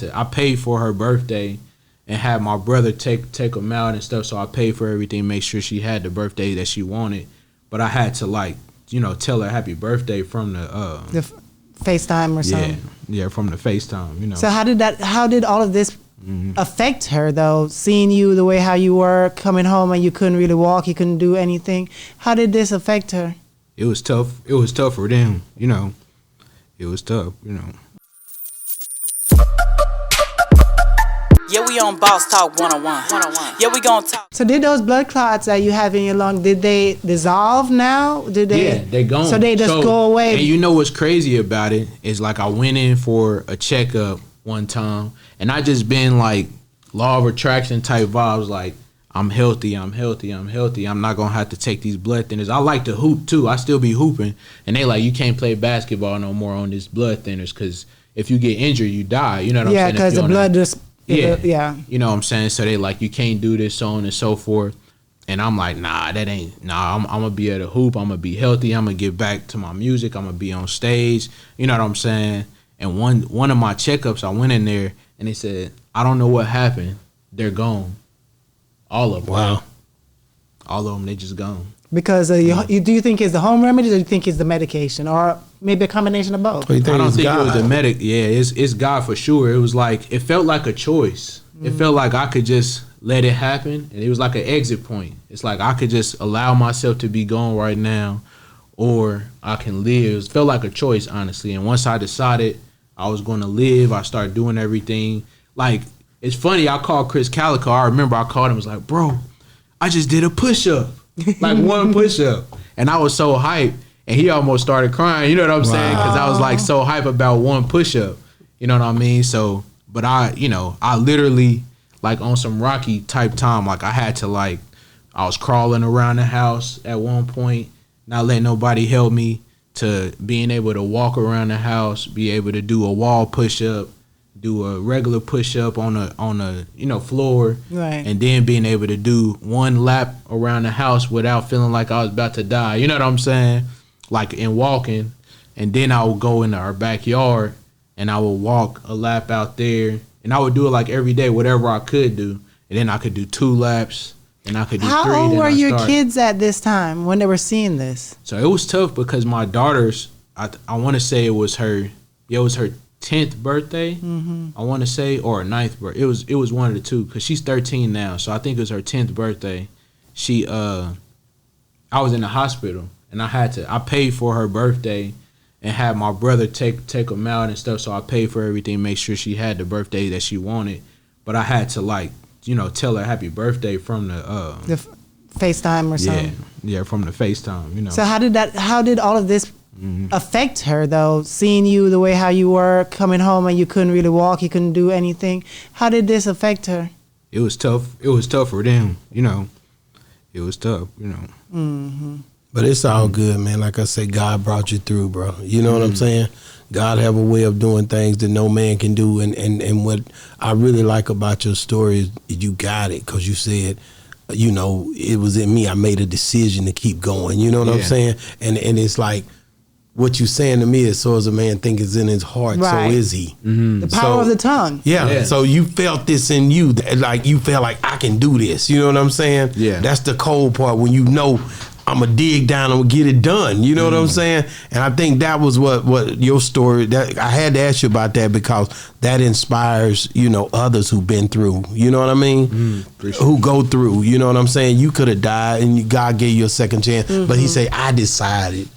I paid for her birthday and had my brother take them out and stuff. So I paid for everything, make sure she had the birthday that she wanted. But I had to tell her happy birthday from the FaceTime or something. Yeah, from the FaceTime. So how did all of this affect her though? Seeing you the way how you were, coming home and you couldn't really walk, you couldn't do anything. How did this affect her? It was tough. It was tough for them. It was tough. Yeah, we on Boss Talk 101. Yeah, we gonna talk. So did those blood clots that you have in your lung, did they dissolve now? Yeah, they gone. So they just go away? And you know what's crazy about it is I went in for a checkup one time and I just been law of attraction type vibes, I'm healthy. I'm not gonna have to take these blood thinners. I like to hoop too. I still be hooping. And they you can't play basketball no more on this blood thinners because if you get injured, you die. You know what I'm saying? Yeah, because the blood just... Yeah. You know what I'm saying? So they you can't do this, so on and so forth. And I'm I'm going to be at a hoop. I'm going to be healthy. I'm going to get back to my music. I'm going to be on stage. You know what I'm saying? And one of my checkups, I went in there and they said, I don't know what happened. They're gone. All of them. Wow. All of them, they just gone. Because do you think it's the home remedies or do you think it's the medication or maybe a combination of both? I don't think it was the medic. Yeah, it's God for sure. It was it felt like a choice. It felt like I could just let it happen, and it was like an exit point. It's I could just allow myself to be gone right now, or I can live. It felt like a choice, honestly. And once I decided I was going to live, I started doing everything. It's funny. I called Chris Calico. I remember I called him. Was like, bro, I just did a push-up. One push-up. And I was so hyped. And he almost started crying. You know what I'm saying? Because I was so hyped about one push-up. You know what I mean? So, but I literally, on some Rocky type time, I had to, I was crawling around the house at one point, not letting nobody help me, to being able to walk around the house, be able to do a wall push-up, do a regular push-up on a floor, right, and then being able to do one lap around the house without feeling like I was about to die. You know what I'm saying? In walking, and then I would go into our backyard and I would walk a lap out there, and I would do it every day, whatever I could do, and then I could do 2 laps, and I could do 3. How old were your kids at this time when they were seeing this? So it was tough because my daughter's, I want to say it was her 10th birthday, I want to say, or her 9th birthday. It was one of the two, because she's 13 now, so I think it was her 10th birthday. I was in the hospital, and I paid for her birthday and had my brother take them out and stuff, so I paid for everything, make sure she had the birthday that she wanted. But I had to tell her happy birthday from the FaceTime or something. Yeah, from the FaceTime. So how did all of this affect her though? Seeing you the way how you were, coming home and you couldn't really walk, you couldn't do anything. How did this affect her? It was tough. It was tough for them. It was tough. But it's all good, man. Like I said, God brought you through, bro. You know what I'm saying? God have a way of doing things that no man can do. And what I really like about your story is you got it, because you said, it was in me. I made a decision to keep going. You know what I'm saying? And it's what you're saying to me is, so as a man think is in his heart, right, so is he. The power of the tongue. Yeah. So you felt this in you, you felt like I can do this. You know what I'm saying? Yeah. That's the cold part, when I'm going to dig down and get it done. You know what I'm saying? And I think that was what your story, that I had to ask you about that, because that inspires, others who've been through, you know what I mean? Who go through, you know what I'm saying? You could have died and God gave you a second chance, but he said, I decided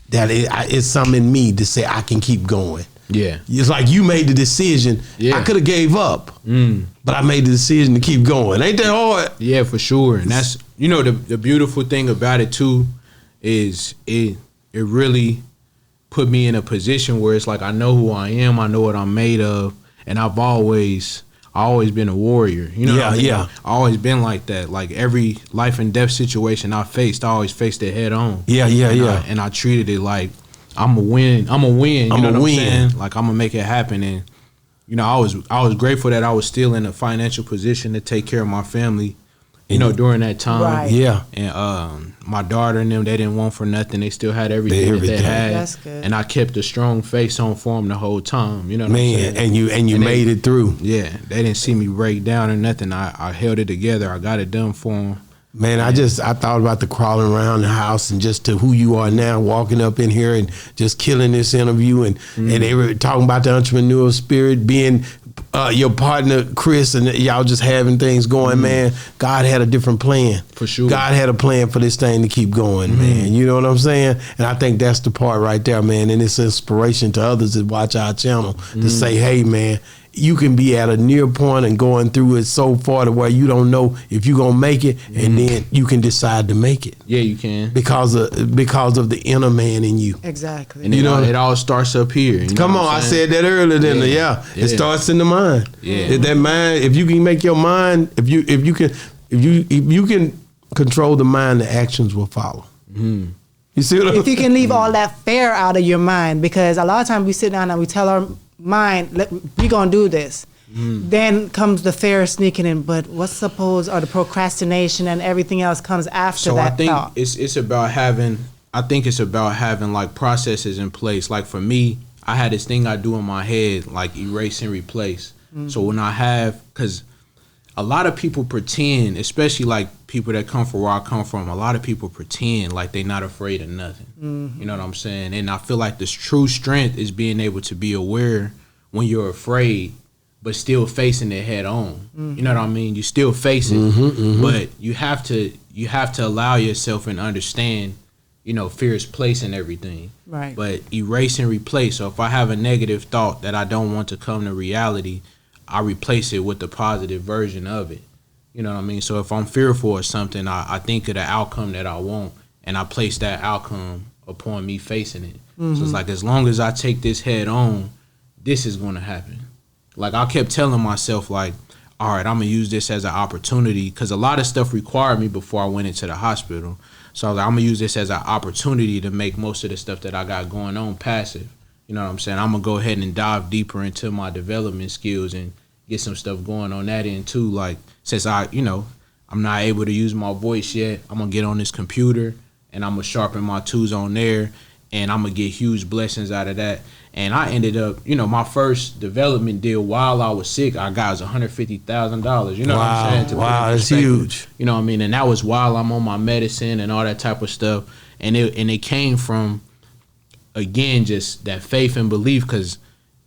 that it's something in me to say I can keep going. Yeah. It's you made the decision. Yeah. I could have gave up, but I made the decision to keep going. Ain't that hard? Yeah, for sure. And that's, the beautiful thing about it too is it really put me in a position where it's I know who I am, I know what I'm made of, and I've always been a warrior. You know what I mean? Yeah. I always been like that. Every life and death situation I always faced it head on. Yeah. And I treated it like I'm a win. You know what I'm saying? I'm gonna make it happen. And I was grateful that I was still in a financial position to take care of my family you know, during that time. Right. Yeah. And my daughter and them, they didn't want for nothing. They still had everything that they had. That's good. And I kept a strong face on for them the whole time. You know what I'm saying? And you made it through. Yeah, they didn't see me break down or nothing. I held it together. I got it done for them. Man, I thought about the crawling around the house and just to who you are now, walking up in here and just killing this interview, and they were talking about the entrepreneurial spirit, being your partner Chris, and y'all just having things going. Man, God had a different plan. For sure. God had a plan for this thing to keep going, man. You know what I'm saying? And I think that's the part right there, man. And it's inspiration to others that watch our channel to say, hey, man, you can be at a near point and going through it so far to where you don't know if you're gonna make it, and then you can decide to make it. Yeah, you can. Because of the inner man in you. Exactly. And it all starts up here. You know Come what on, I'm I saying? said that earlier. It starts in the mind. Yeah. That mind. If you can make your mind, if you can control the mind, the actions will follow. You see what I'm If you can leave all that fear out of your mind, because a lot of times we sit down and we tell our mind, we're going to do this. Then comes the fear sneaking in, but what's supposed, or the procrastination and everything else comes after So that I think thought. it's about having, like processes in place. Like for me, I had this thing I do in my head, like erase and replace. So when because a lot of people pretend, especially like people that come from where I come from, a lot of people pretend like they're not afraid of nothing. You know what I'm saying? And I feel like this true strength is being able to be aware when you're afraid, but still facing it head on. You know what I mean? You still face it, but you have to allow yourself and understand, you know, fear's place in everything. Right. But erase and replace. So if I have a negative thought that I don't want to come to reality, I replace it with the positive version of it. You know what I mean? So if I'm fearful of something, I think of the outcome that I want, and I place that outcome upon me facing it. So it's like, as long as I take this head on, this is going to happen. Like, I kept telling myself, like, all right, I'm going to use this as an opportunity, because a lot of stuff required me before I went into the hospital. So I was like, I'm going to use this as an opportunity to make most of the stuff that I got going on passive. You know what I'm saying? I'm going to go ahead and dive deeper into my development skills and get some stuff going on that end too. Like, since I'm not able to use my voice yet, I'm going to get on this computer and I'm going to sharpen my tools on there, and I'm going to get huge blessings out of that. And I ended up, my first development deal while I was sick, I got was $150,000. You know what I'm saying? To wow, that's huge. You know what I mean? And that was while I'm on my medicine and all that type of stuff. And it came from, again, just that faith and belief, because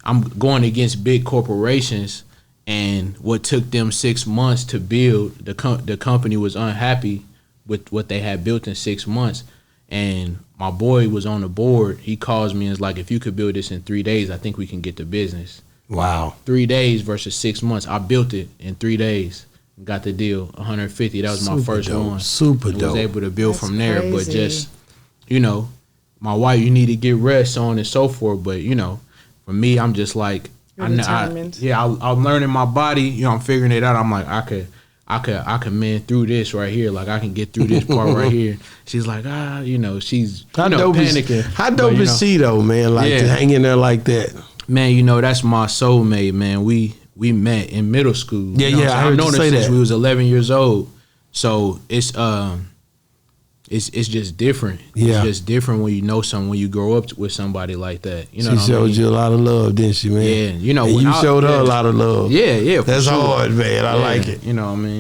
I'm going against big corporations, and what took them 6 months to build, the company was unhappy with what they had built in 6 months. And my boy was on the board. He calls me and is like, if you could build this in 3 days, I think we can get the business. Wow. 3 days versus 6 months. I built it in 3 days. Got the deal, 150. That was my first one. Super dope. Was able to build That's from there. crazy. But just, my wife, you need to get rest, so on and so forth. But, for me, I'm just like, I'm learning my body. I'm figuring it out. I'm like, I could man through this right here. Like, I can get through this part right here. She's like, she's panicking. How dope is she though, man? Like, to hang in there like that. Man, that's my soulmate, man. We met in middle school. I heard you say since that. we was 11 years old. So it's just different. Yeah. It's just different when you know someone, when you grow up with somebody like that. You know She what I showed mean? you a lot of love, didn't she, man? Yeah. And you showed her a lot of love. Yeah, for That's sure. hard, man. I like it. You know what I mean?